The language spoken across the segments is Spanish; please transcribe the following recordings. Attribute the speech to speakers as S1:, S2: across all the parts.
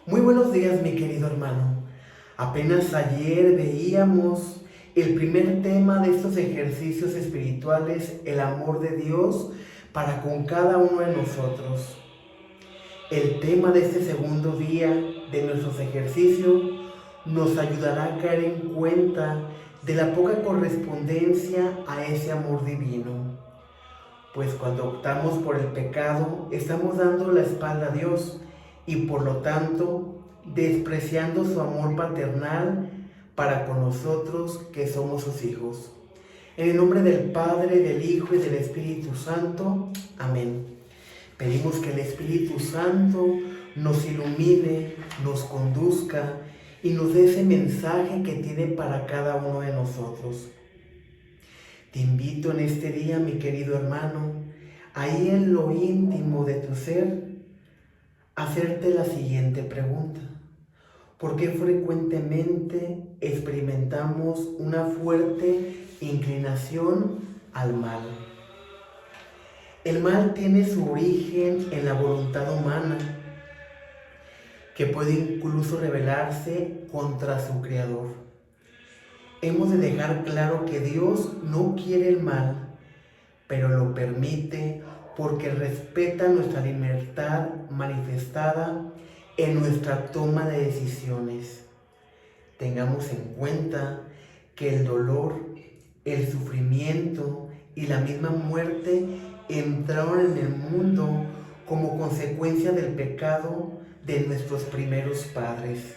S1: Muy buenos días, mi querido hermano. Apenas ayer veíamos el primer tema de estos ejercicios espirituales, el amor de Dios para con cada uno de nosotros. El tema de este segundo día de nuestros ejercicios nos ayudará a caer en cuenta de la poca correspondencia a ese amor divino. Pues cuando optamos por el pecado, estamos dando la espalda a Dios y por lo tanto despreciando su amor paternal para con nosotros que somos sus hijos. En el nombre del Padre, del Hijo y del Espíritu Santo. Amén. Pedimos que el Espíritu Santo nos ilumine, nos conduzca y nos dé ese mensaje que tiene para cada uno de nosotros. Te invito en este día, mi querido hermano, ahí en lo íntimo de tu ser, a hacerte la siguiente pregunta. ¿Por qué frecuentemente experimentamos una fuerte inclinación al mal? El mal tiene su origen en la voluntad humana, que puede incluso rebelarse contra su creador. Hemos de dejar claro que Dios no quiere el mal, pero lo permite porque respeta nuestra libertad manifestada en nuestra toma de decisiones. Tengamos en cuenta que el dolor, el sufrimiento y la misma muerte entraron en el mundo como consecuencia del pecado de nuestros primeros padres.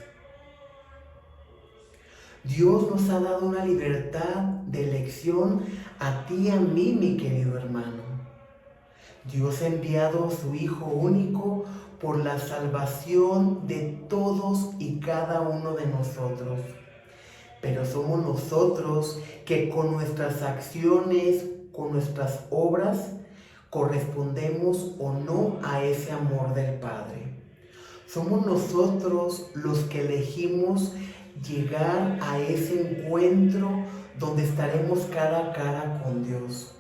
S1: Dios nos ha dado una libertad de elección a ti y a mí, mi querido hermano. Dios ha enviado a su Hijo único por la salvación de todos y cada uno de nosotros. Pero somos nosotros que con nuestras acciones, con nuestras obras, correspondemos o no a ese amor del Padre. Somos nosotros los que elegimos llegar a ese encuentro donde estaremos cara a cara con Dios.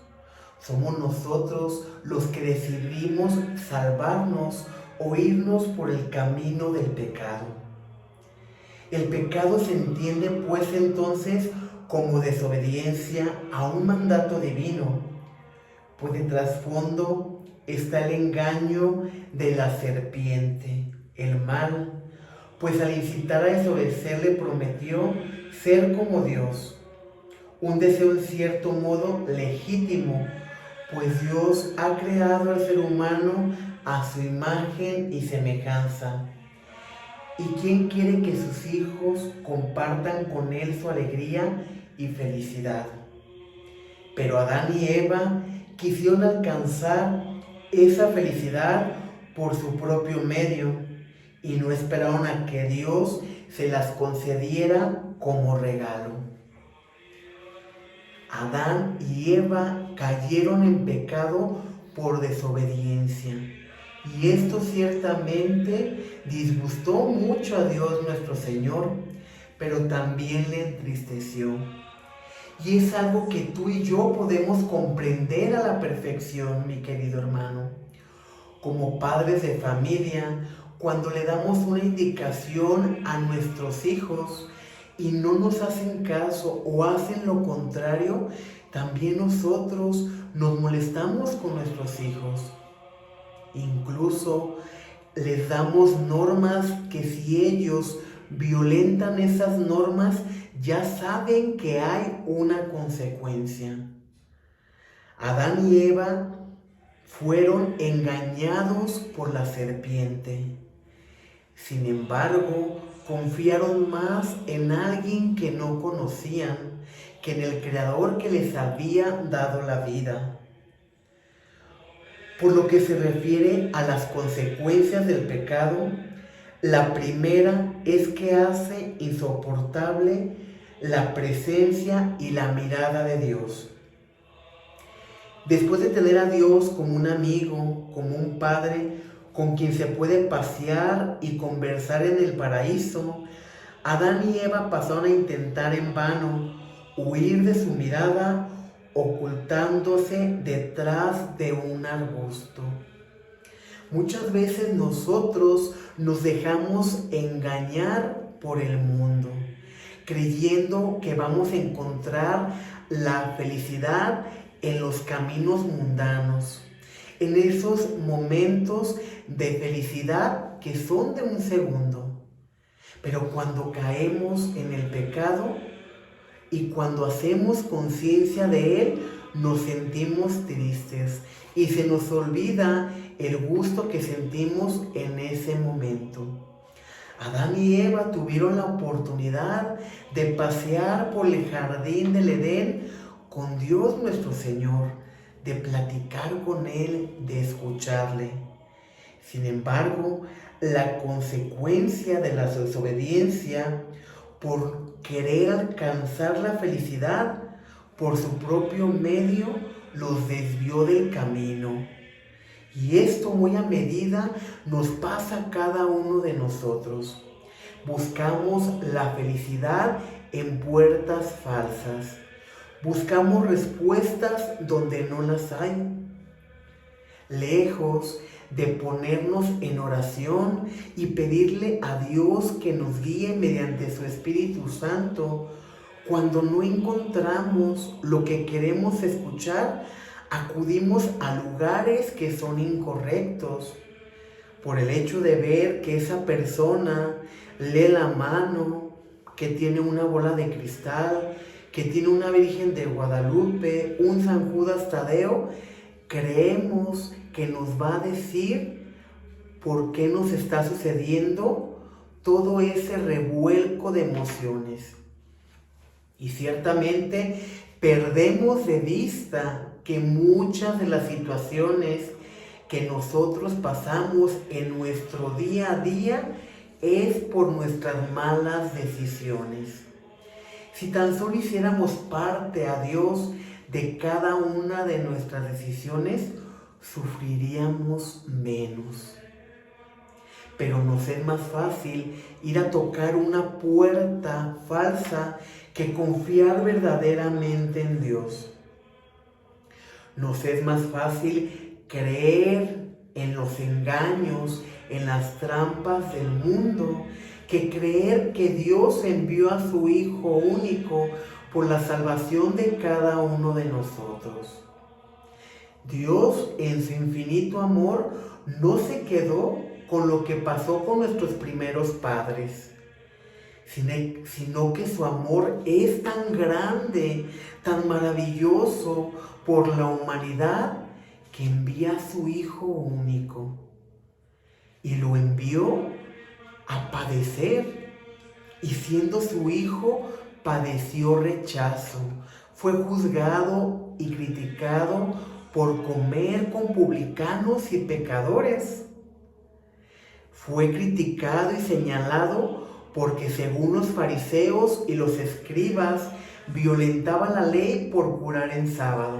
S1: Somos nosotros los que decidimos salvarnos o irnos por el camino del pecado. El pecado se entiende pues entonces como desobediencia a un mandato divino, pues de trasfondo está el engaño de la serpiente, el mal, pues al incitar a desobedecer le prometió ser como Dios, un deseo en cierto modo legítimo, pues Dios ha creado al ser humano a su imagen y semejanza. ¿Y quién quiere que sus hijos compartan con él su alegría y felicidad? Pero Adán y Eva quisieron alcanzar esa felicidad por su propio medio y no esperaron a que Dios se las concediera como regalo. Adán y Eva cayeron en pecado por desobediencia. Y esto ciertamente disgustó mucho a Dios nuestro Señor, pero también le entristeció. Y es algo que tú y yo podemos comprender a la perfección, mi querido hermano. Como padres de familia, cuando le damos una indicación a nuestros hijos y no nos hacen caso o hacen lo contrario, también nosotros nos molestamos con nuestros hijos. Incluso les damos normas que si ellos violentan esas normas, ya saben que hay una consecuencia. Adán y Eva fueron engañados por la serpiente. Sin embargo, confiaron más en alguien que no conocían que en el Creador que les había dado la vida. Por lo que se refiere a las consecuencias del pecado, la primera es que hace insoportable la presencia y la mirada de Dios. Después de tener a Dios como un amigo, como un padre, con quien se puede pasear y conversar en el paraíso, Adán y Eva pasaron a intentar en vano huir de su mirada, ocultándose detrás de un arbusto. Muchas veces nosotros nos dejamos engañar por el mundo, creyendo que vamos a encontrar la felicidad en los caminos mundanos, en esos momentos de felicidad que son de un segundo. Pero cuando caemos en el pecado y cuando hacemos conciencia de él, nos sentimos tristes y se nos olvida el gusto que sentimos en ese momento. Adán y Eva tuvieron la oportunidad de pasear por el jardín del Edén con Dios nuestro Señor, de platicar con Él, de escucharle. Sin embargo, la consecuencia de la desobediencia por querer alcanzar la felicidad por su propio medio los desvió del camino. Y esto muy a medida nos pasa a cada uno de nosotros. Buscamos la felicidad en puertas falsas. Buscamos respuestas donde no las hay. Lejos de ponernos en oración y pedirle a Dios que nos guíe mediante su Espíritu Santo, cuando no encontramos lo que queremos escuchar, acudimos a lugares que son incorrectos. Por el hecho de ver que esa persona lee la mano, que tiene una bola de cristal, que tiene una Virgen de Guadalupe, un San Judas Tadeo, creemos que nos va a decir por qué nos está sucediendo todo ese revuelco de emociones. Y ciertamente perdemos de vista que muchas de las situaciones que nosotros pasamos en nuestro día a día es por nuestras malas decisiones. Si tan solo hiciéramos parte a Dios de cada una de nuestras decisiones, sufriríamos menos. Pero nos es más fácil ir a tocar una puerta falsa que confiar verdaderamente en Dios. Nos es más fácil creer en los engaños, en las trampas del mundo, que creer que Dios envió a su Hijo único por la salvación de cada uno de nosotros. Dios, en su infinito amor, no se quedó con lo que pasó con nuestros primeros padres, sino que su amor es tan grande, tan maravilloso por la humanidad, que envía a su Hijo único. Y lo envió a padecer. Y siendo su Hijo, padeció rechazo. Fue juzgado y criticado por comer con publicanos y pecadores. Fue criticado y señalado porque, según los fariseos y los escribas, violentaba la ley por curar en sábado.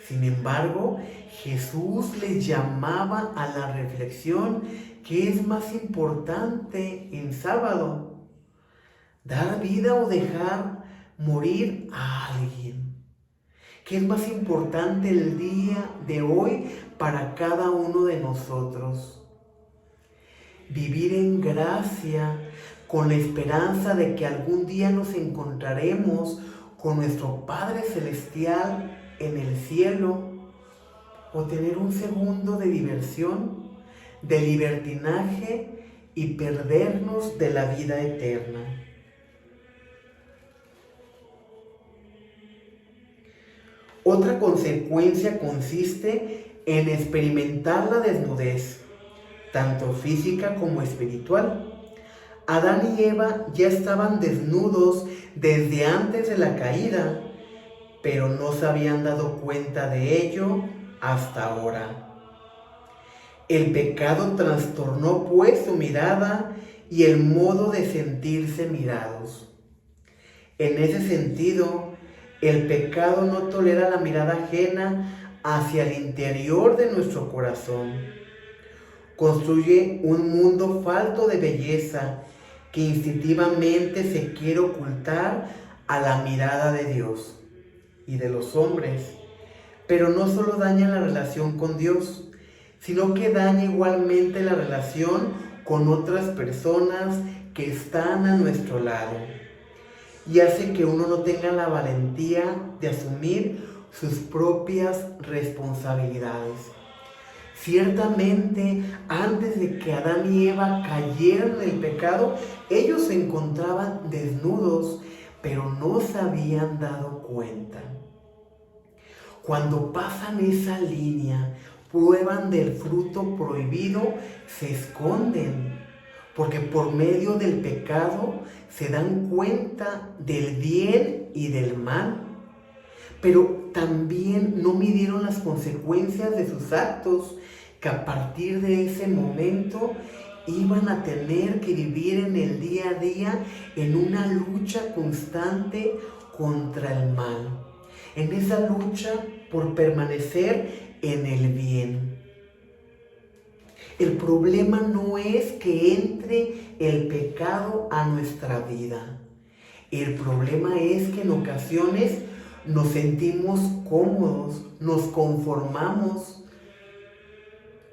S1: Sin embargo, Jesús les llamaba a la reflexión: ¿qué es más importante en sábado? ¿Dar vida o dejar morir a alguien? ¿Qué es más importante el día de hoy para cada uno de nosotros? Vivir en gracia, con la esperanza de que algún día nos encontraremos con nuestro Padre Celestial en el cielo, o tener un segundo de diversión, de libertinaje y perdernos de la vida eterna. Otra consecuencia consiste en experimentar la desnudez, tanto física como espiritual. Adán y Eva ya estaban desnudos desde antes de la caída, pero no se habían dado cuenta de ello hasta ahora. El pecado trastornó pues su mirada y el modo de sentirse mirados. En ese sentido, el pecado no tolera la mirada ajena hacia el interior de nuestro corazón. Construye un mundo falto de belleza que instintivamente se quiere ocultar a la mirada de Dios y de los hombres. Pero no solo daña la relación con Dios, sino que daña igualmente la relación con otras personas que están a nuestro lado y hace que uno no tenga la valentía de asumir sus propias responsabilidades. Ciertamente, antes de que Adán y Eva cayeran en el pecado, ellos se encontraban desnudos, pero no se habían dado cuenta. Cuando pasan esa línea, prueban del fruto prohibido, se esconden, porque por medio del pecado se dan cuenta del bien y del mal, pero también no midieron las consecuencias de sus actos, que a partir de ese momento iban a tener que vivir en el día a día en una lucha constante contra el mal, en esa lucha por permanecer en el bien. El problema no es que entre el pecado a nuestra vida. El problema es que en ocasiones nos sentimos cómodos, nos conformamos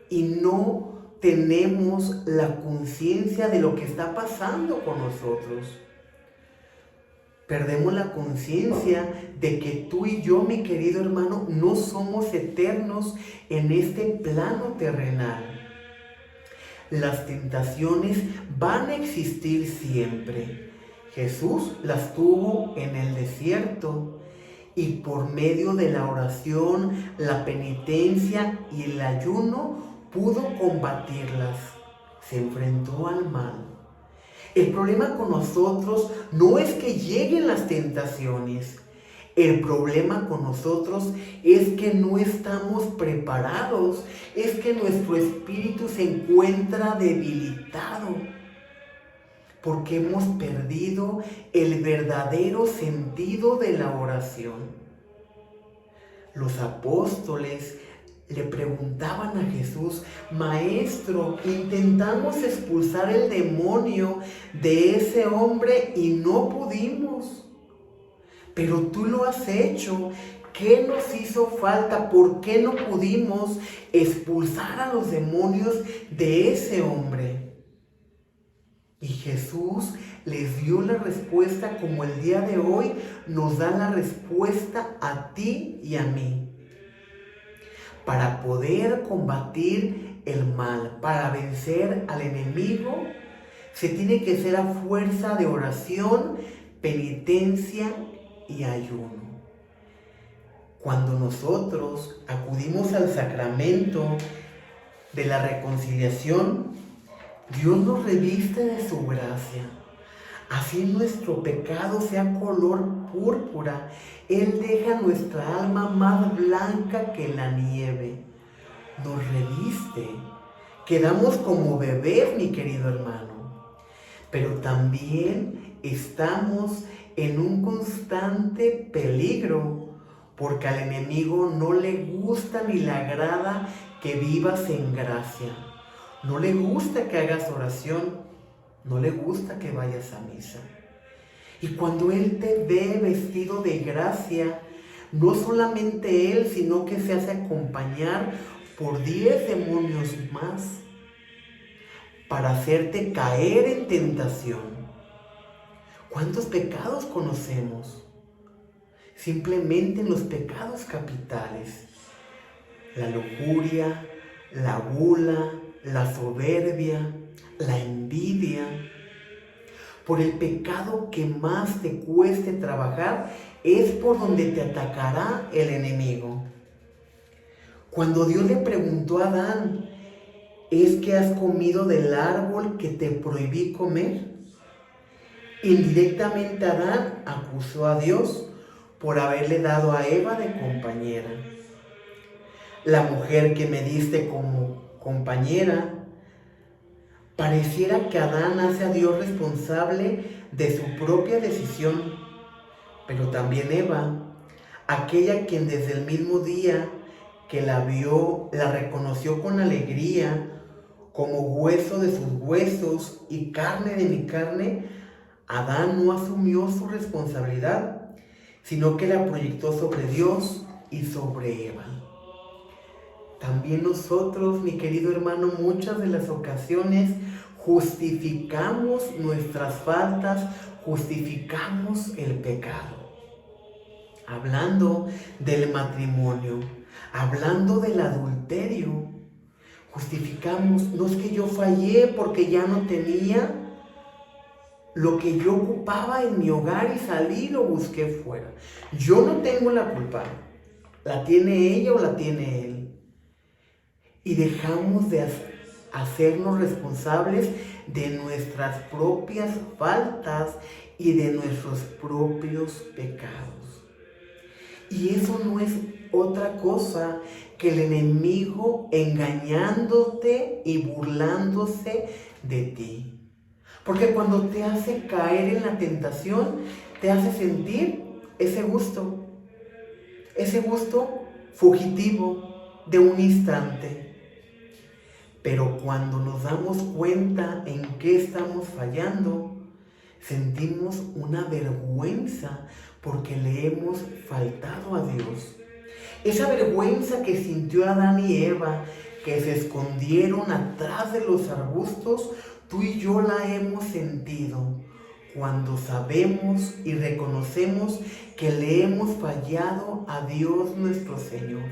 S1: y no tenemos la conciencia de lo que está pasando con nosotros. Perdemos la conciencia de que tú y yo, mi querido hermano, no somos eternos en este plano terrenal. Las tentaciones van a existir siempre. Jesús las tuvo en el desierto y por medio de la oración, la penitencia y el ayuno pudo combatirlas. Se enfrentó al mal. El problema con nosotros no es que lleguen las tentaciones. El problema con nosotros es que no estamos preparados, es que nuestro espíritu se encuentra debilitado, porque hemos perdido el verdadero sentido de la oración. Los apóstoles le preguntaban a Jesús: Maestro, intentamos expulsar el demonio de ese hombre y no pudimos. Pero tú lo has hecho. ¿Qué nos hizo falta? ¿Por qué no pudimos expulsar a los demonios de ese hombre? Y Jesús les dio la respuesta como el día de hoy nos da la respuesta a ti y a mí. Para poder combatir el mal, para vencer al enemigo, se tiene que hacer a fuerza de oración, penitencia y ayuno. Cuando nosotros acudimos al sacramento de la reconciliación, Dios nos reviste de su gracia. Así nuestro pecado sea color púrpura. Él deja nuestra alma más blanca que la nieve. Nos reviste. Quedamos como bebés, mi querido hermano. Pero también estamos en un constante peligro, porque al enemigo no le gusta ni le agrada que vivas en gracia. No le gusta que hagas oración. No le gusta que vayas a misa. Y cuando Él te ve vestido de gracia, no solamente Él, sino que se hace acompañar por 10 demonios más para hacerte caer en tentación. ¿Cuántos pecados conocemos? Simplemente en los pecados capitales: la lujuria, la gula, la soberbia, la envidia. Por el pecado que más te cueste trabajar es por donde te atacará el enemigo. Cuando Dios le preguntó a Adán: ¿es que has comido del árbol que te prohibí comer? Indirectamente Adán acusó a Dios por haberle dado a Eva de compañera. La mujer que me diste como compañera. Pareciera que Adán hace a Dios responsable de su propia decisión, pero también Eva, aquella quien desde el mismo día que la vio, la reconoció con alegría, como hueso de sus huesos y carne de mi carne. Adán no asumió su responsabilidad, sino que la proyectó sobre Dios y sobre Eva. También nosotros, mi querido hermano, muchas de las ocasiones justificamos nuestras faltas, justificamos el pecado. Hablando del matrimonio, hablando del adulterio, justificamos, no es que yo fallé porque ya no tenía lo que yo ocupaba en mi hogar y salí y lo busqué fuera. Yo no tengo la culpa, la tiene ella o la tiene él. Y dejamos de hacernos responsables de nuestras propias faltas y de nuestros propios pecados. Y eso no es otra cosa que el enemigo engañándote y burlándose de ti. Porque cuando te hace caer en la tentación, te hace sentir ese gusto fugitivo de un instante. Pero cuando nos damos cuenta en qué estamos fallando, sentimos una vergüenza porque le hemos faltado a Dios. Esa vergüenza que sintió Adán y Eva, que se escondieron atrás de los arbustos, tú y yo la hemos sentido cuando sabemos y reconocemos que le hemos fallado a Dios nuestro Señor.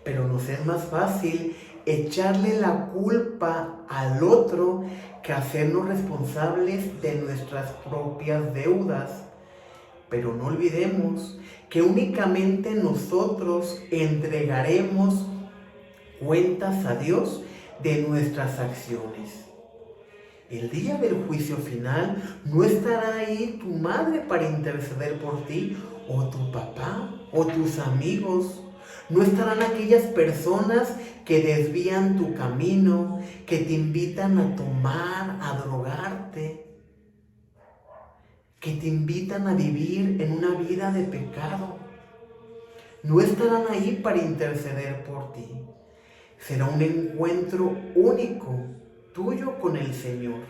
S1: Pero nos es más fácil echarle la culpa al otro que hacernos responsables de nuestras propias deudas. Pero no olvidemos que únicamente nosotros entregaremos cuentas a Dios de nuestras acciones. El día del juicio final no estará ahí tu madre para interceder por ti, o tu papá, o tus amigos. No estarán aquellas personas que desvían tu camino, que te invitan a tomar, a drogarte, que te invitan a vivir en una vida de pecado. No estarán ahí para interceder por ti. Será un encuentro único tuyo con el Señor.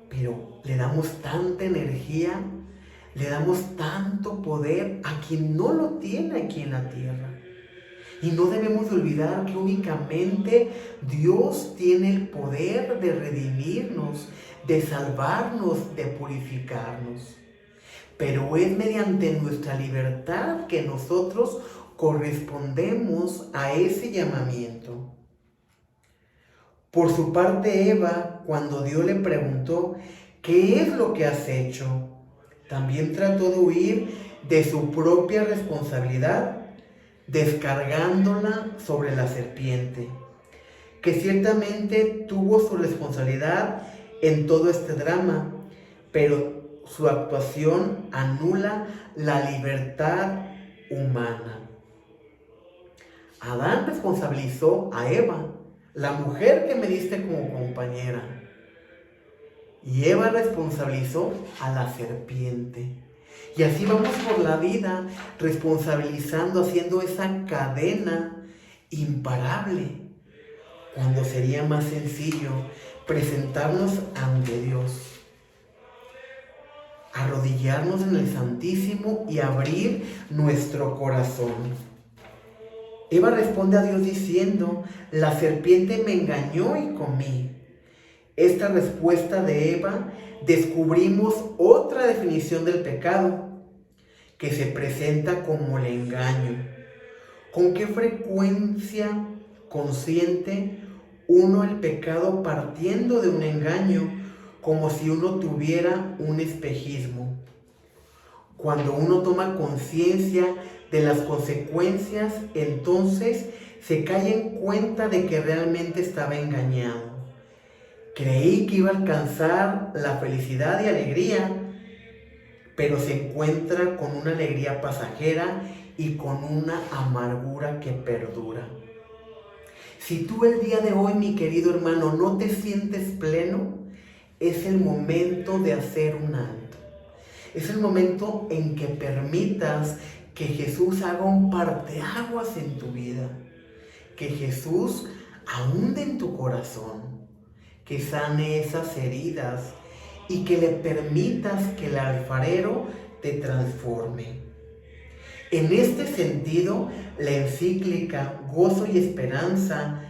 S1: Pero le damos tanta energía, le damos tanto poder a quien no lo tiene aquí en la tierra. Y no debemos olvidar que únicamente Dios tiene el poder de redimirnos, de salvarnos, de purificarnos. Pero es mediante nuestra libertad que nosotros correspondemos a ese llamamiento. Por su parte, Eva, cuando Dios le preguntó, ¿qué es lo que has hecho?, también trató de huir de su propia responsabilidad, descargándola sobre la serpiente, que ciertamente tuvo su responsabilidad en todo este drama, pero su actuación anula la libertad humana. Adán responsabilizó a Eva, la mujer que me diste como compañera, y Eva responsabilizó a la serpiente. Y así vamos por la vida responsabilizando, haciendo esa cadena imparable, cuando sería más sencillo presentarnos ante Dios, arrodillarnos en el Santísimo y abrir nuestro corazón. Eva responde a Dios diciendo, la serpiente me engañó y comí. Esta respuesta de Eva descubrimos otra definición del pecado, que se presenta como el engaño. ¿Con qué frecuencia consciente uno el pecado partiendo de un engaño, como si uno tuviera un espejismo? Cuando uno toma conciencia de las consecuencias, entonces se cae en cuenta de que realmente estaba engañado. Creí que iba a alcanzar la felicidad y alegría, pero se encuentra con una alegría pasajera y con una amargura que perdura. Si tú el día de hoy, mi querido hermano, no te sientes pleno, es el momento de hacer un alto. Es el momento en que permitas que Jesús haga un parteaguas en tu vida, que Jesús ahonde en tu corazón, que sane esas heridas y que le permitas que el alfarero te transforme. En este sentido, la encíclica Gozo y Esperanza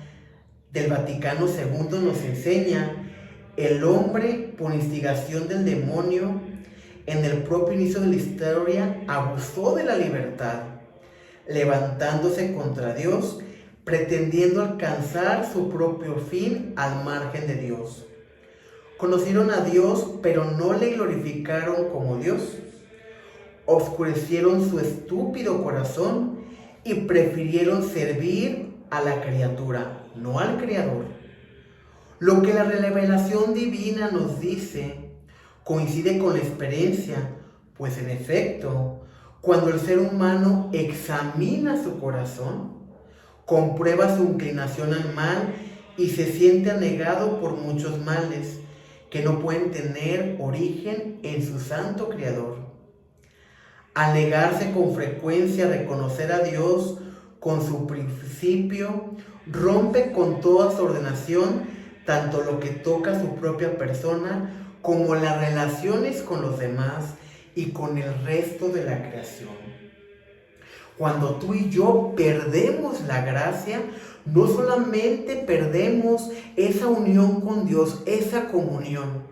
S1: del Vaticano II nos enseña: el hombre, por instigación del demonio, en el propio inicio de la historia, abusó de la libertad, levantándose contra Dios, pretendiendo alcanzar su propio fin al margen de Dios. Conocieron a Dios, pero no le glorificaron como Dios. Oscurecieron su estúpido corazón y prefirieron servir a la criatura, no al Creador. Lo que la revelación divina nos dice coincide con la experiencia, pues en efecto, cuando el ser humano examina su corazón, comprueba su inclinación al mal y se siente anegado por muchos males que no pueden tener origen en su santo Creador. Al negarse con frecuencia a reconocer a Dios con su principio, rompe con toda su ordenación, tanto lo que toca a su propia persona como las relaciones con los demás y con el resto de la creación. Cuando tú y yo perdemos la gracia, no solamente perdemos esa unión con Dios, esa comunión,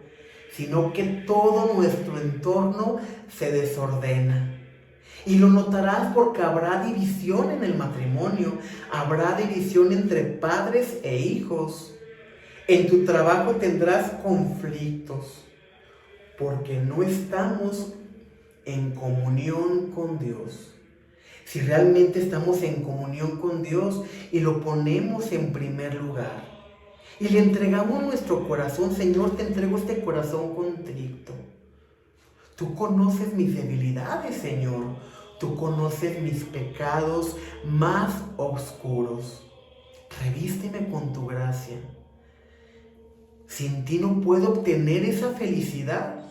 S1: sino que todo nuestro entorno se desordena. Y lo notarás porque habrá división en el matrimonio, habrá división entre padres e hijos. En tu trabajo tendrás conflictos, porque no estamos en comunión con Dios. Si realmente estamos en comunión con Dios y lo ponemos en primer lugar y le entregamos nuestro corazón: Señor, te entrego este corazón contrito. Tú conoces mis debilidades, Señor. Tú conoces mis pecados más oscuros. Revísteme con tu gracia. Sin ti no puedo obtener esa felicidad,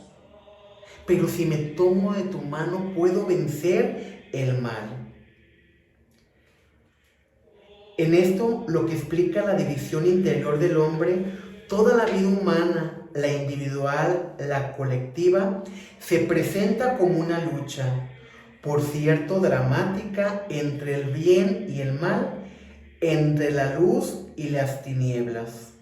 S1: pero si me tomo de tu mano puedo vencer el mal. En esto, lo que explica la división interior del hombre, toda la vida humana, la individual, la colectiva, se presenta como una lucha, por cierto dramática, entre el bien y el mal, entre la luz y las tinieblas.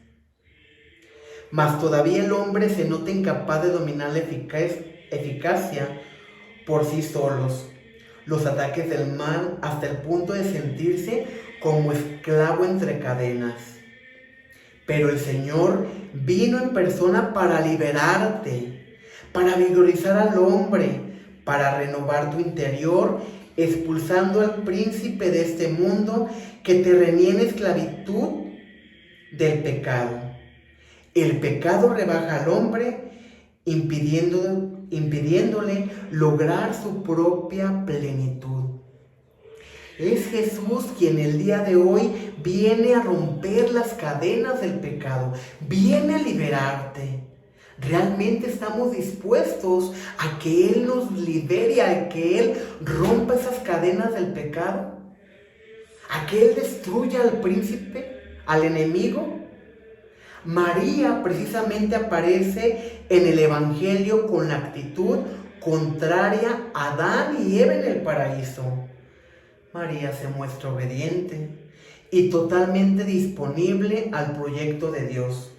S1: Mas todavía el hombre se nota incapaz de dominar la eficacia por sí solos los ataques del mal, hasta el punto de sentirse como esclavo entre cadenas. Pero el Señor vino en persona para liberarte, para vigorizar al hombre, para renovar tu interior, expulsando al príncipe de este mundo que te renia en esclavitud del pecado. El pecado rebaja al hombre, impidiéndole lograr su propia plenitud. Es Jesús quien el día de hoy viene a romper las cadenas del pecado, viene a liberarte. ¿Realmente estamos dispuestos a que Él nos libere, a que Él rompa esas cadenas del pecado? ¿A que Él destruya al príncipe, al enemigo? María precisamente aparece en el Evangelio con la actitud contraria a Adán y Eva en el paraíso. María se muestra obediente y totalmente disponible al proyecto de Dios.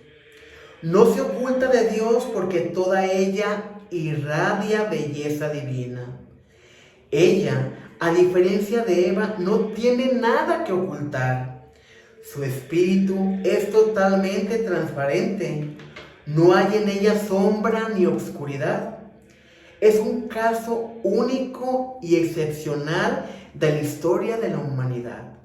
S1: No se oculta de Dios porque toda ella irradia belleza divina. Ella, a diferencia de Eva, no tiene nada que ocultar. Su espíritu es totalmente transparente. No hay en ella sombra ni obscuridad. Es un caso único y excepcional de la historia de la humanidad.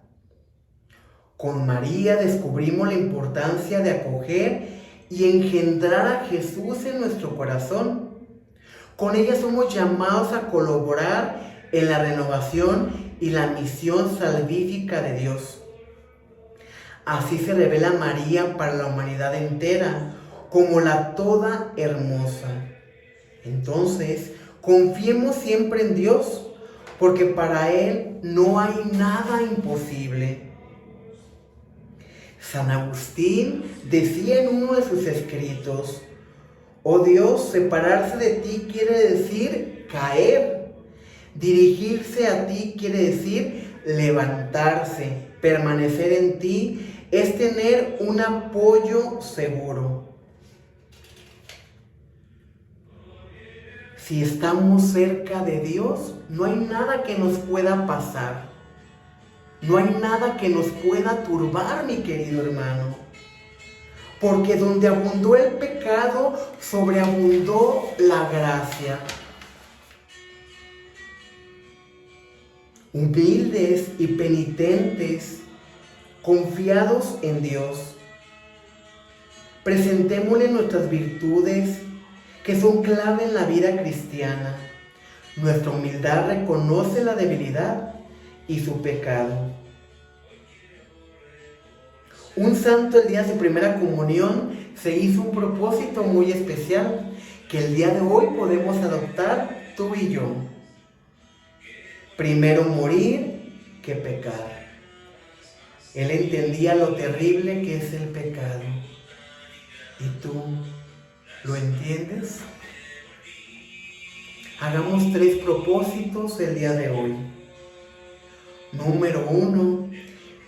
S1: Con María descubrimos la importancia de acoger y engendrar a Jesús en nuestro corazón. Con ella somos llamados a colaborar en la renovación y la misión salvífica de Dios. Así se revela María para la humanidad entera como la toda hermosa. Entonces, confiemos siempre en Dios, porque para Él no hay nada imposible. San Agustín decía en uno de sus escritos: oh Dios, separarse de ti quiere decir caer. Dirigirse a ti quiere decir levantarse, permanecer en ti, es tener un apoyo seguro. Si estamos cerca de Dios, no hay nada que nos pueda pasar. No hay nada que nos pueda turbar, mi querido hermano. Porque donde abundó el pecado, sobreabundó la gracia. Humildes y penitentes, confiados en Dios. Presentémosle nuestras virtudes que son clave en la vida cristiana. Nuestra humildad reconoce la debilidad y su pecado. Un santo el día de su primera comunión se hizo un propósito muy especial que el día de hoy podemos adoptar tú y yo. Primero morir que pecar. Él entendía lo terrible que es el pecado. ¿Y tú lo entiendes? Hagamos 3 propósitos el día de hoy. Número 1,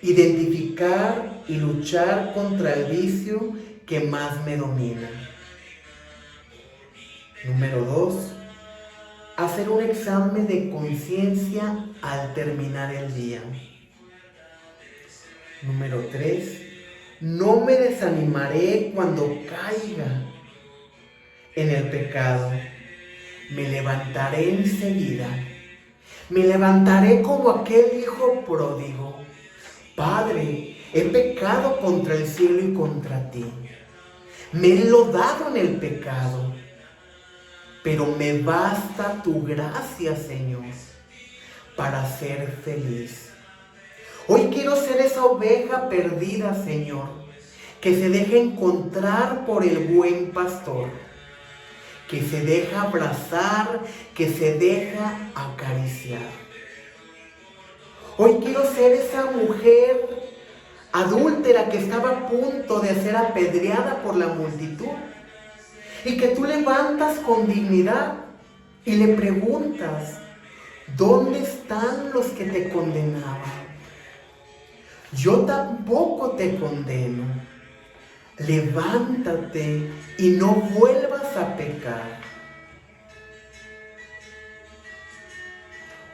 S1: identificar y luchar contra el vicio que más me domina. Número 2, hacer un examen de conciencia al terminar el día. Número 3, no me desanimaré cuando caiga en el pecado. Me levantaré enseguida. Me levantaré como aquel hijo pródigo. Padre, he pecado contra el cielo y contra ti. Me he enlodado en el pecado. Pero me basta tu gracia, Señor, para ser feliz. Hoy quiero ser esa oveja perdida, Señor, que se deja encontrar por el buen pastor, que se deja abrazar, que se deja acariciar. Hoy quiero ser esa mujer adúltera que estaba a punto de ser apedreada por la multitud y que tú levantas con dignidad y le preguntas, ¿dónde están los que te condenaban? Yo tampoco te condeno. Levántate y no vuelvas a pecar.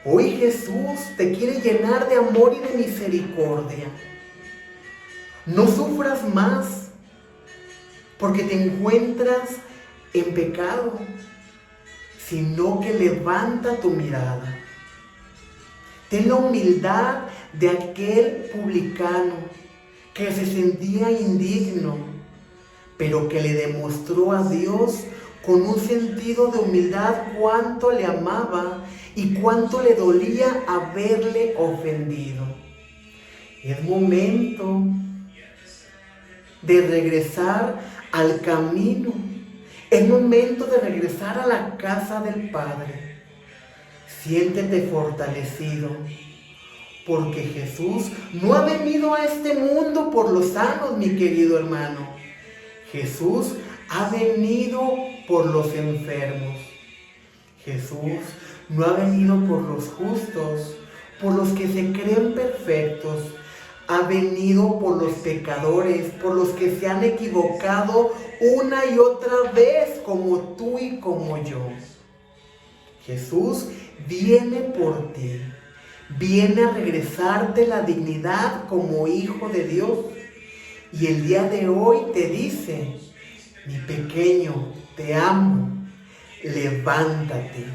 S1: Hoy Jesús te quiere llenar de amor y de misericordia. No sufras más porque te encuentras en pecado, sino que levanta tu mirada. Ten la humildad de aquel publicano que se sentía indigno, pero que le demostró a Dios con un sentido de humildad cuánto le amaba y cuánto le dolía haberle ofendido. Es momento de regresar al camino. Es momento de regresar a la casa del Padre. Siéntete fortalecido, porque Jesús no ha venido a este mundo por los sanos, mi querido hermano. Jesús ha venido por los enfermos. Jesús no ha venido por los justos, por los que se creen perfectos. Ha venido por los pecadores, por los que se han equivocado una y otra vez, como tú y como yo. Jesús viene por ti, viene a regresarte la dignidad como hijo de Dios. Y el día de hoy te dice, mi pequeño, te amo, levántate,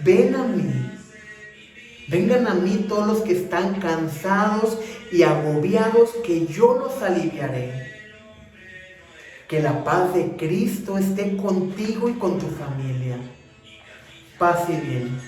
S1: ven a mí. Vengan a mí todos los que están cansados y agobiados, que yo los aliviaré. Que la paz de Cristo esté contigo y con tu familia. Paz y bien.